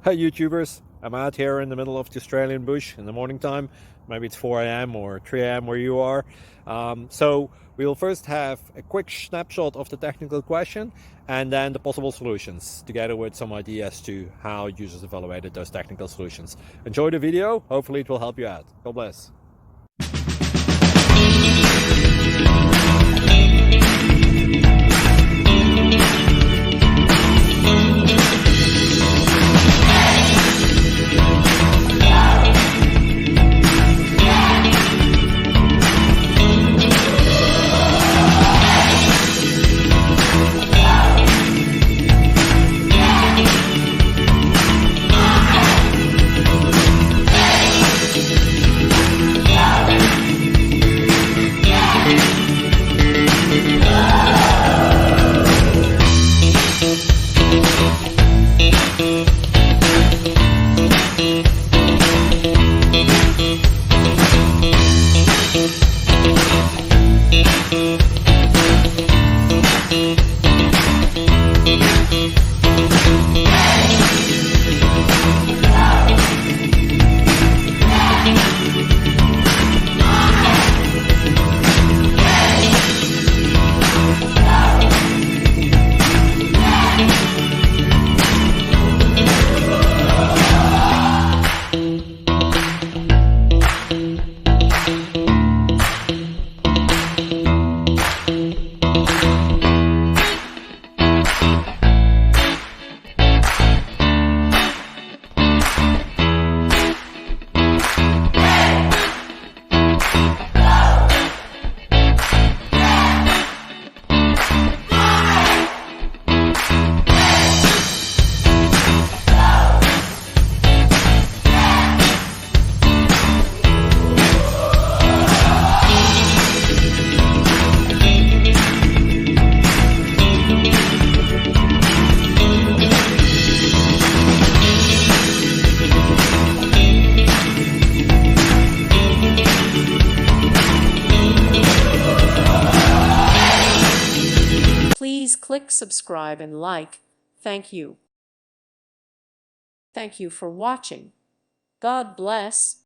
Hi YouTubers, I'm out here in the middle of the Australian bush in the morning time. Maybe it's 4 a.m. or 3 a.m. where you are. So we'll first have a quick snapshot of the technical question and then the possible solutions, together with some ideas to how users evaluated those technical solutions. Enjoy the video, hopefully it will help you out. God bless. Please click subscribe and like. Thank you. Thank you for watching. God bless.